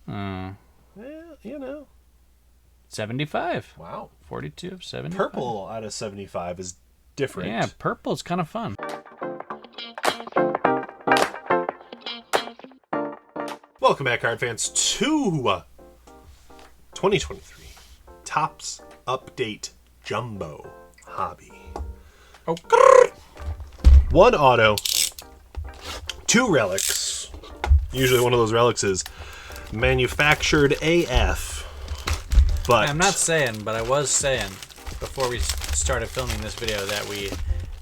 Yeah, 75. Wow. 42 of 75. Purple out of 75 is different. Yeah, purple's kind of fun. Welcome back, card fans, to 2023 Topps Update Jumbo Hobby. Oh. 1 auto, 2 relics. Usually one of those relics is manufactured AF. But I'm not saying, but I was saying before we started filming this video that we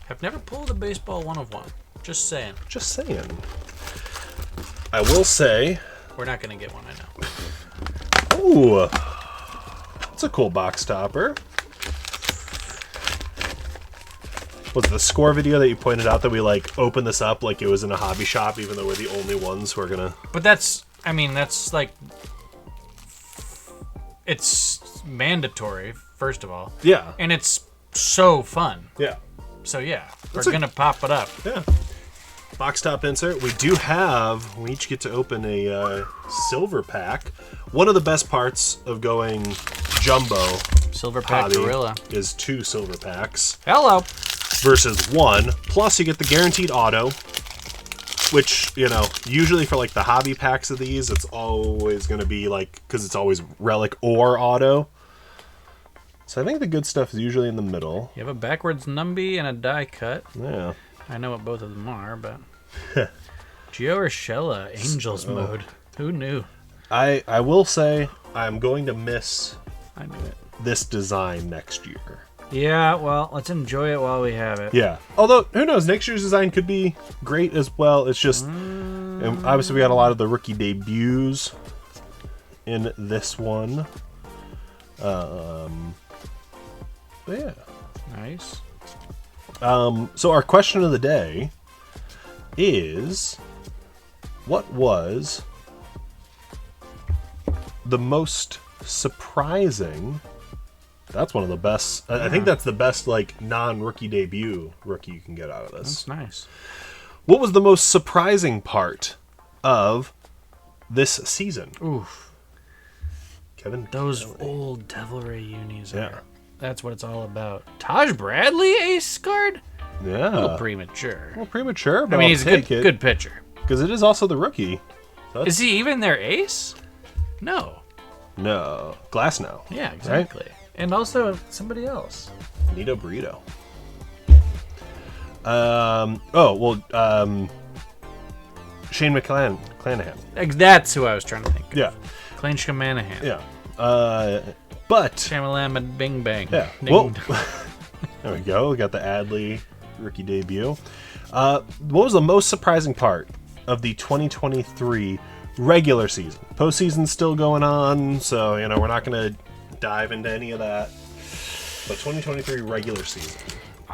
have never pulled a baseball 1/1. Just saying. Just saying. I will say... We're not going to get one, I know. Ooh. That's a cool box topper. Was it the score video that you pointed out that we, like, opened this up like it was in a hobby shop, even though we're the only ones who are going to... But that's like... It's mandatory, first of all. Yeah. And it's so fun. Yeah. So, yeah. We're going to pop it up. Yeah. Box top insert. We do have... We each get to open a silver pack. One of the best parts of going jumbo Silver pack hobby gorilla. is 2 silver packs. Hello. Versus 1. Plus, you get the guaranteed auto. Which, you know, usually for, like, the hobby packs of these, it's always going to be, like... Because it's always relic or auto. So I think the good stuff is usually in the middle. You have a backwards Numby and a die cut. Yeah. I know what both of them are, but... Gio Urshela, Angels mode. Who knew? I will say, I'm going to miss I knew it. this design next year. Yeah, well, let's enjoy it while we have it. Yeah. Although, who knows, next year's design could be great as well. It's just... And obviously, we got a lot of the rookie debuts in this one. But yeah. Nice. So our question of the day is, what was the most surprising... That's one of the best. Yeah. I think that's the best, like, non-rookie debut rookie you can get out of this. That's nice. What was the most surprising part of this season? Oof. Kevin? Those old Devil Ray unis are. That's what it's all about. Taj Bradley ace card? Yeah. A little premature. Well, premature, but I mean, he's a good pitcher. Because it is also the rookie. Is he even their ace? No. No. Glass now. Yeah, exactly. Right? And also somebody else. Nito Burrito. Shane McClanahan. That's who I was trying to think of. Yeah. Clayne Shamanahan. Yeah. But... Shamalama Bing Bang. Yeah. Well, there we go. We got the Adley rookie debut. What was the most surprising part of the 2023 regular season? Postseason's still going on, so, you know, we're not going to dive into any of that. But 2023 regular season.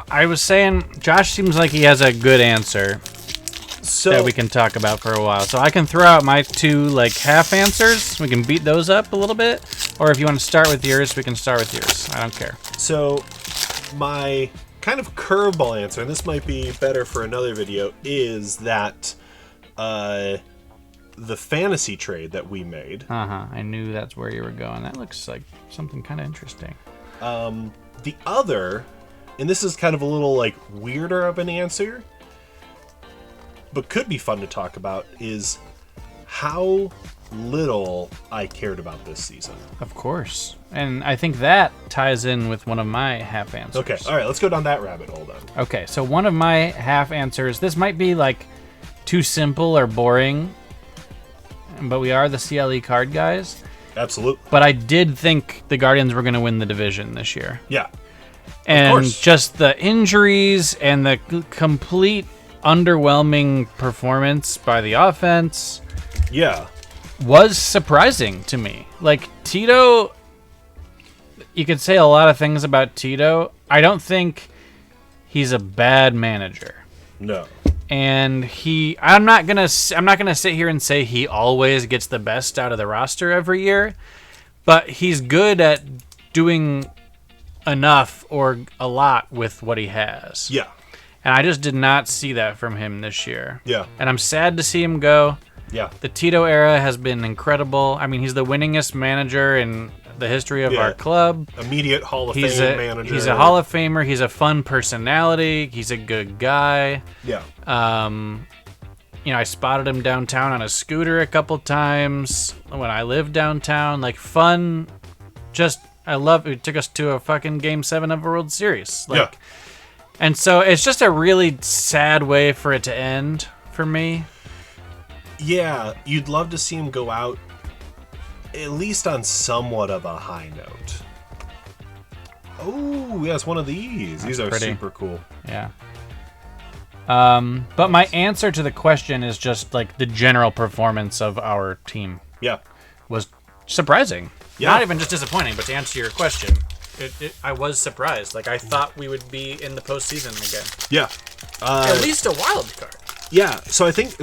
I was saying, Josh seems like he has a good answer that we can talk about for a while. So I can throw out my 2 like half answers. We can beat those up a little bit. Or if you want to start with yours, we can start with yours. I don't care. So my kind of curveball answer, and this might be better for another video, is that the fantasy trade that we made. I knew that's where you were going. That looks like something kind of interesting. The other, and this is kind of a little like weirder of an answer, but could be fun to talk about, is how little I cared about this season. Of course. And I think that ties in with one of my half answers. Okay, all right, let's go down that rabbit hole then. Okay, so one of my half answers, this might be like too simple or boring, but we are the CLE card guys. Absolutely. But I did think the Guardians were going to win the division this year. Yeah. And just the injuries and the complete underwhelming performance by the offense. Yeah. Was surprising to me. Like, Tito, you could say a lot of things about Tito. I don't think he's a bad manager. No. And I'm not gonna sit here and say he always gets the best out of the roster every year, but he's good at doing enough or a lot with what he has. Yeah. And I just did not see that from him this year. Yeah. And I'm sad to see him go. Yeah. The Tito era has been incredible. I mean, he's the winningest manager in the history of our club. Immediate Hall of Fame manager. He's a Hall of Famer. He's a fun personality. He's a good guy. Yeah. I spotted him downtown on a scooter a couple times when I lived downtown. Like, fun. I love it. Took us to a fucking Game 7 of a World Series. Like, and so it's just a really sad way for it to end for me. Yeah, you'd love to see him go out at least on somewhat of a high note. Oh, yeah, it's one of these. These are pretty. super cool. Yeah. But my answer to the question is just like the general performance of our team. Yeah. Was surprising. Yeah. Not even just disappointing, but to answer your question, I was surprised. Like, I thought we would be in the postseason again. Yeah. At least a wild card. Yeah, so I think,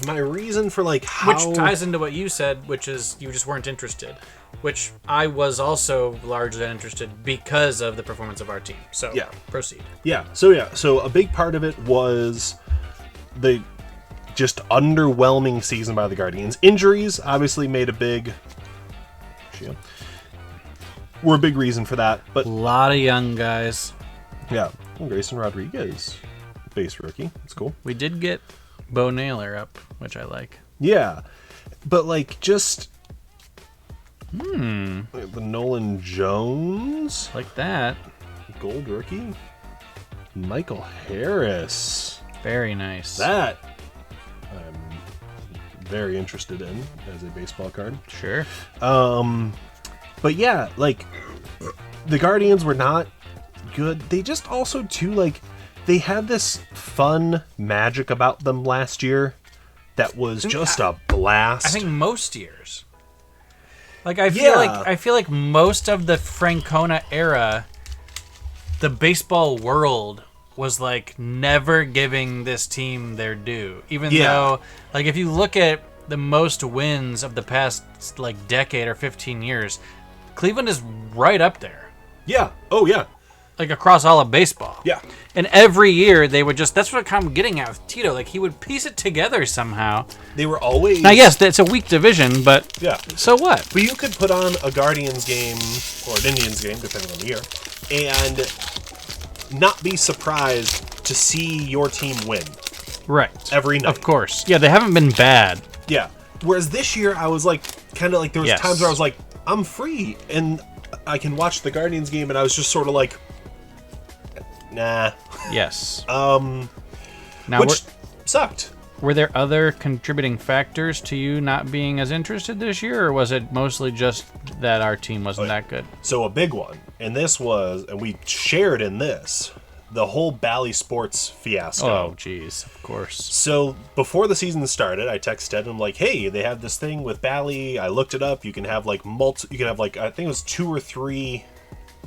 my reason for, like, how... Which ties into what you said, which is you just weren't interested. Which I was also largely interested because of the performance of our team. So, yeah. Proceed. Yeah, so a big part of it was the just underwhelming season by the Guardians. Injuries obviously made a big... were a big reason for that, but... A lot of young guys. Yeah. Well, Grayson Rodriguez, base rookie. That's cool. We did get Bo Naylor up, which I like. Yeah. But, like, just... The Nolan Jones. Like that. Gold rookie. Michael Harris. Very nice. That I'm very interested in as a baseball card. Sure. But yeah, like, the Guardians were not good. They just also, too, like, they had this fun magic about them last year that was just a blast. I think most years. Like, I feel like most of the Francona era, the baseball world was, like, never giving this team their due. Even though, like, if you look at the most wins of the past, like, decade or 15 years, Cleveland is right up there. Yeah. Oh, yeah. Like, across all of baseball. Yeah. And every year, they would just... That's what I'm getting at with Tito. Like, he would piece it together somehow. They were always... Now, yes, it's a weak division, but... Yeah. So what? But you could put on a Guardians game, or an Indians game, depending on the year, and not be surprised to see your team win. Right. Every night. Of course. Yeah, they haven't been bad. Yeah. Whereas this year, I was like, kind of like, there was times where I was like, I'm free, and I can watch the Guardians game, and I was just sort of like, nah. Yes. Now, which sucked. Were there other contributing factors to you not being as interested this year, or was it mostly just that our team wasn't that good? So a big one, and this was, and we shared in this, the whole Bally Sports fiasco. Oh, jeez, of course. So before the season started, I texted him like, "Hey, they have this thing with Bally. I looked it up. You can have like you can have like I think it was 2 or 3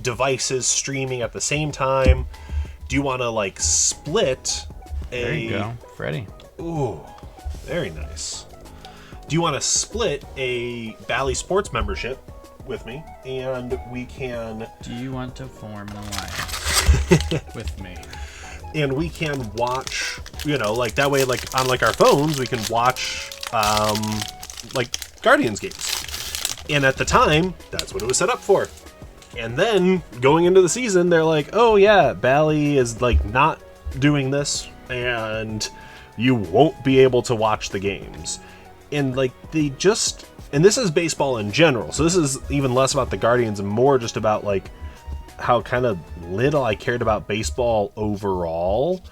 devices streaming at the same time. Do you want to like split a?" There you go, Freddie. Ooh, very nice. Do you want to split a Bally Sports membership with me, and we can? Do you want to form an alliance with me? And we can watch, like that way, like on like our phones, we can watch, like Guardians games. And at the time, that's what it was set up for. And then going into the season, they're like, "Oh yeah, Bally is like not doing this, and you won't be able to watch the games." And like they just, and this is baseball in general, so this is even less about the Guardians and more just about like how kind of little I cared about baseball overall,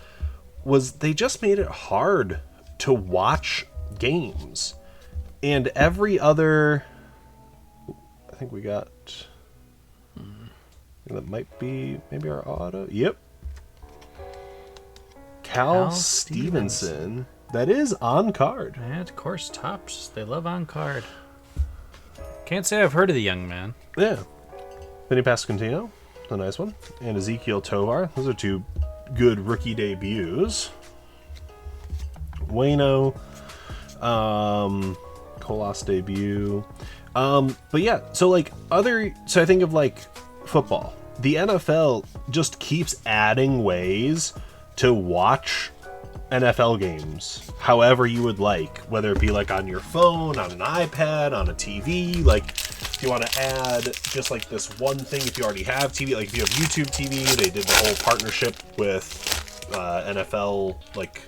was they just made it hard to watch games. And every other, I think we got, that might be maybe our auto. Yep. Cal Stevenson. That is on card. Yeah, of course, Tops. They love on card. Can't say I've heard of the young man. Yeah. Vinny Pasquantino, a nice one. And Ezekiel Tovar. Those are 2 good rookie debuts. Waino. Colas debut. But yeah, so I think of like football. The NFL just keeps adding ways to watch NFL games however you would like, whether it be like on your phone, on an iPad, on a TV. Like, if you want to add just like this one thing, if you already have TV, like if you have YouTube TV, they did the whole partnership with NFL like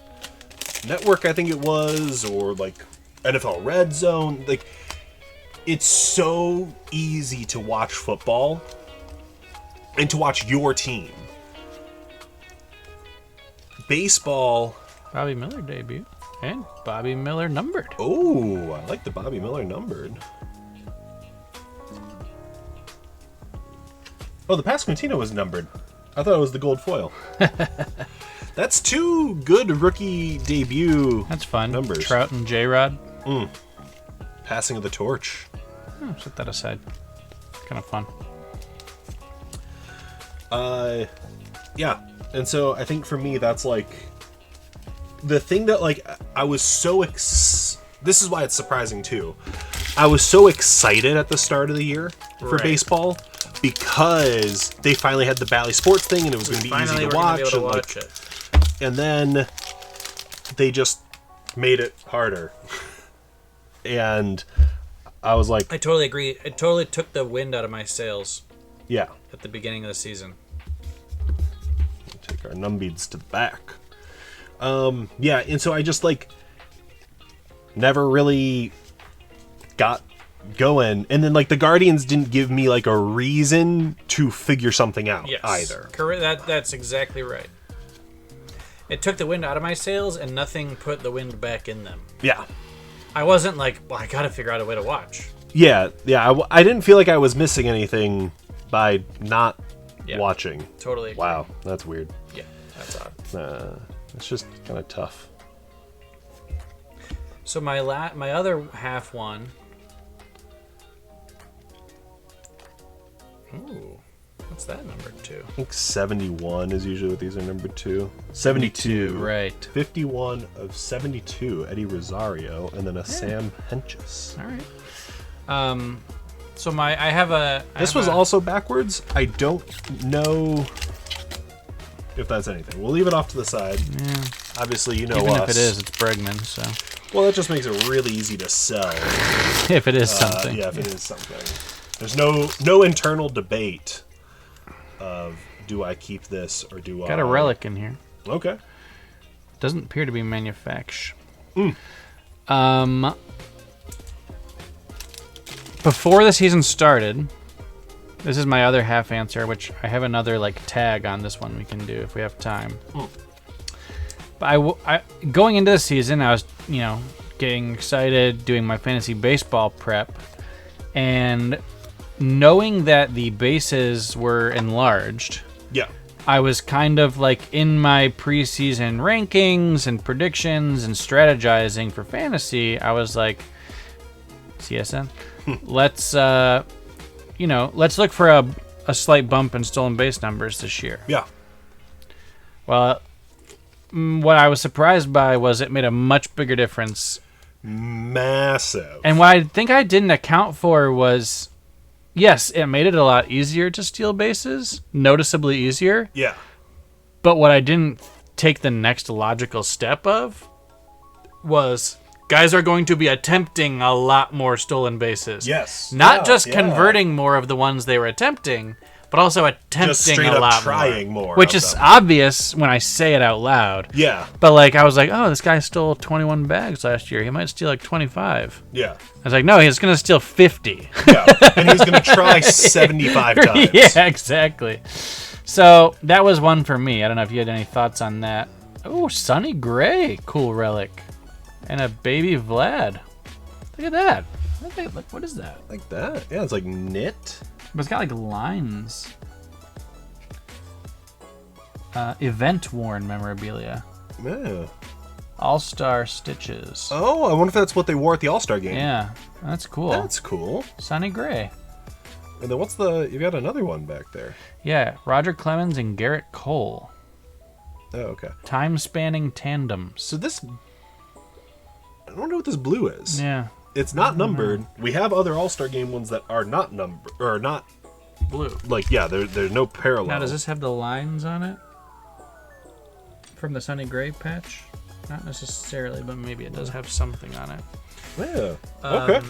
Network, I think it was, or like NFL Red Zone. Like, it's so easy to watch football and to watch your team. Baseball. Bobby Miller debut. And Bobby Miller numbered. Oh, I like the Bobby Miller numbered. Oh, the Pasquantino was numbered. I thought it was the gold foil. That's 2 good rookie debut. That's fun. Numbers. Trout and J-Rod. Passing of the torch. Oh, set that aside. Kind of fun. Yeah. And so I think for me, that's like the thing that like I was so this is why it's surprising too. I was so excited at the start of the year for baseball because they finally had the Bally Sports thing and it was going to be easy to watch. And then they just made it harder. And I was like, I totally agree. It totally took the wind out of my sails. Yeah. At the beginning of the season. Take our numbeads to the back. Yeah, and so I just like never really got going, and then like the Guardians didn't give me like a reason to figure something out either. Correct. That's exactly right. It took the wind out of my sails, and nothing put the wind back in them. Yeah. I wasn't like, well, I gotta figure out a way to watch. Yeah. I didn't feel like I was missing anything by not watching. Totally agree. Wow, that's weird. Yeah, that's odd. It's just kind of tough. So my other half one. Ooh, what's that number 2? I think 71 is usually what these are numbered to. 72. Right. 51 of 72, Eddie Rosario, and then a Sam Hentges. All right. So I have a... This was also backwards. I don't know if that's anything. We'll leave it off to the side. Yeah. Obviously, you know Even us. if it is, it's Bregman, so... Well, that just makes it really easy to sell. If it is something. Yeah, if it is something. There's no internal debate of do I keep this or do I... Got a relic in here. Okay. Doesn't appear to be manufactured. Before the season started, this is my other half answer, which I have another like tag on this one we can do if we have time. But I going into the season, I was getting excited, doing my fantasy baseball prep, and knowing that the bases were enlarged. Yeah. I was kind of like in my preseason rankings and predictions and strategizing for fantasy. I was like, CSN, let's look for a slight bump in stolen base numbers this year. Yeah. Well, what I was surprised by was it made a much bigger difference. Massive. And what I think I didn't account for was, yes, it made it a lot easier to steal bases, noticeably easier. Yeah. But what I didn't take the next logical step of was guys are going to be attempting a lot more stolen bases. Yes. Not just converting more of the ones they were attempting, but also attempting a lot trying more. Which is obvious when I say it out loud. Yeah. But like I was like, oh, this guy stole 21 bags last year. He might steal like 25. Yeah. I was like, no, he's going to steal 50. Yeah. And he's going to try 75 times. Yeah, exactly. So that was one for me. I don't know if you had any thoughts on that. Oh, Sonny Gray. Cool relic. And a baby Vlad. Look at that. What is that? Like that? Yeah, it's like knit. But it's got like lines. Event worn memorabilia. Yeah. All-Star stitches. Oh, I wonder if that's what they wore at the All-Star game. Yeah, that's cool. That's cool. Sonny Gray. And then you got another one back there. Yeah, Roger Clemens and Garrett Cole. Oh, okay. Time-spanning tandems. So this... I don't know what this blue is. Yeah. It's not numbered. We have other All-Star Game ones that are not numbered, or not blue. Like, yeah, there's no parallel. Now, does this have the lines on it? From the Sonny Gray patch? Not necessarily, but maybe it does have something on it. Yeah. Okay.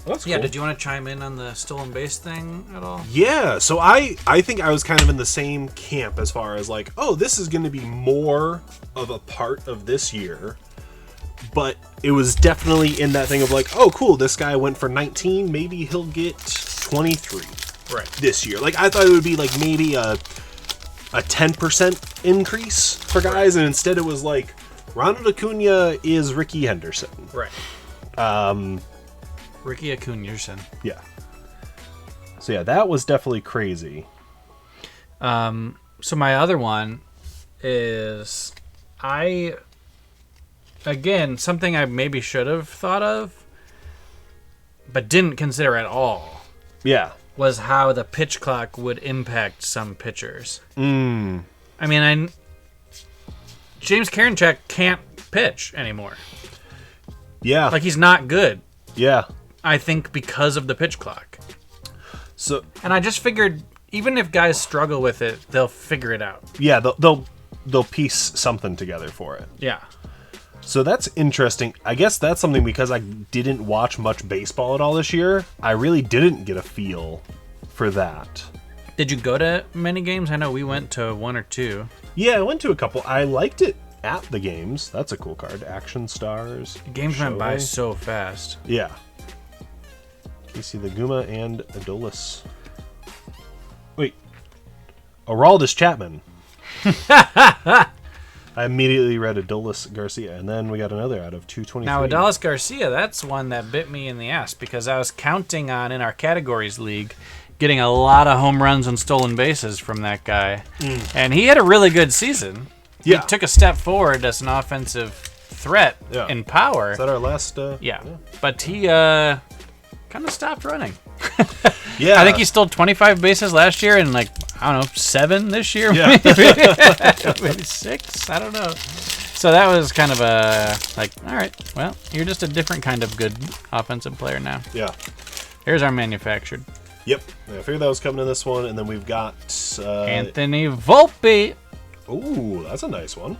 That's Yeah, cool. did you want to chime in on the stolen base thing at all? Yeah, so I think I was kind of in the same camp as far as like, oh, this is going to be more of a part of this year. But it was definitely in that thing of like, oh, cool, this guy went for 19, maybe he'll get 23 this year. Like, I thought it would be like maybe a 10% increase for guys, and instead it was like, Ronald Acuna is Ricky Henderson. Right. Ricky Acuna. Yeah. So yeah, that was definitely crazy. So my other one is again, something I maybe should have thought of, but didn't consider at all, Yeah. was how the pitch clock would impact some pitchers. I mean, James Karinchak can't pitch anymore. Yeah. Like, he's not good, yeah. I think, because of the pitch clock. So And I just figured, even if guys struggle with it, they'll figure it out. yeah, they'll piece something together for it. Yeah. So that's interesting. I guess that's something, because I didn't watch much baseball at all this year. I really didn't get a feel for that. Did you go to many games? I know we went to one or two. Yeah, I went to a couple. I liked it at the games. That's a cool card. Action Stars. The games went by Shohei. so fast. Yeah. Casey Laguma and Adolis. Wait. Aroldis Chapman. I immediately read Adolis Garcia, and then we got another out of 223. Now, Adolis Garcia, that's one that bit me in the ass, because I was counting on, in our categories league, getting a lot of home runs and stolen bases from that guy. And he had a really good season. Yeah. He took a step forward as an offensive threat in power. Is that our last? Yeah. But he kind of stopped running. Yeah. I think he stole 25 bases last year and, like, I don't know, 7 this year? Yeah. Maybe 6? I don't know. So that was kind of a, like, all right, well, you're just a different kind of good offensive player now. Yeah. Here's our manufactured. Yep. I figured that was coming in this one, and then we've got Anthony Volpe. Ooh, that's a nice one.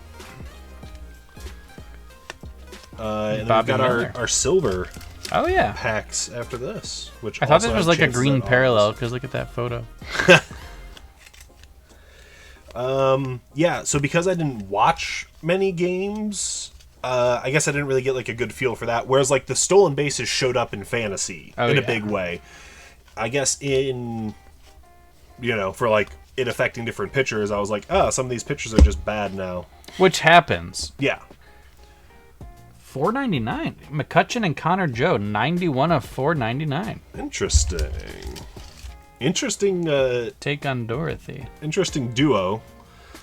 And then Bobby we've got Miller. our silver Oh, yeah. packs after this, which I thought also this was have like a chances green at parallel, because look at that photo. Yeah, so because I didn't watch many games, I guess I didn't really get like a good feel for that. Whereas like the stolen bases showed up in fantasy in a big way. I guess in, for like it affecting different pitchers, I was like, some of these pitchers are just bad now. Which happens. Yeah. $4.99. McCutchen and Connor Joe, 91 of $4.99. Interesting Take on Dorothy. interesting duo.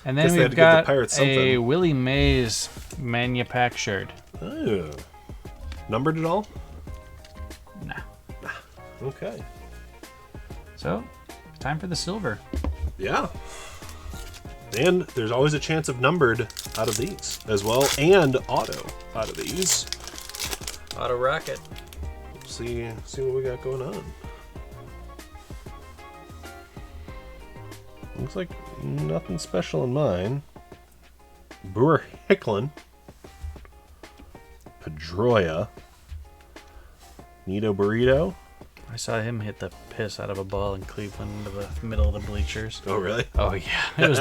And then Guess they had we've to give the got Pirates a something. Willie Mays manufactured. Oh. Numbered at all? Nah. Okay. So, time for the silver. Yeah. And there's always a chance of numbered out of these as well, and auto out of these. Auto Rocket. See what we got going on. Looks like nothing special in mine. Brewer Hicklin. Pedroia. Nito Burrito. I saw him hit the piss out of a ball in Cleveland into the middle of the bleachers. Oh, really? Oh, yeah. It was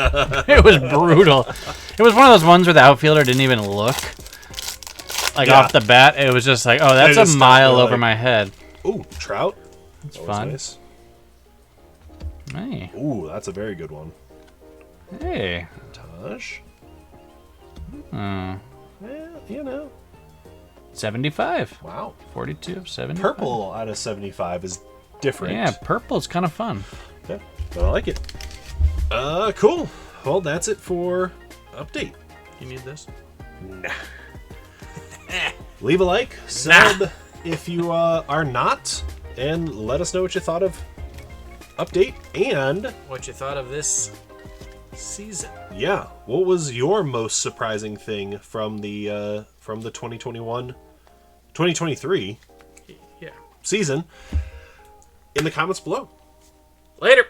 it was brutal. It was one of those ones where the outfielder didn't even look. Like, Yeah. off the bat, it was just like, oh, that's just a stopped mile there, over like- my head. Ooh, Trout. It's That was fun. nice. Hey. Ooh, that's a very good one. Hey. Taj. Uh, Yeah, 75. Wow. 42 of 75. Purple out of 75 is different. Yeah, purple's kind of fun. Yeah, but I like it. Cool. Well, that's it for update. You need this? Nah. Leave a like, sub if you are not, and let us know what you thought of update. And What you thought of this season? yeah, what was your most surprising thing from the 2023 Yeah. season? In the comments below. Later.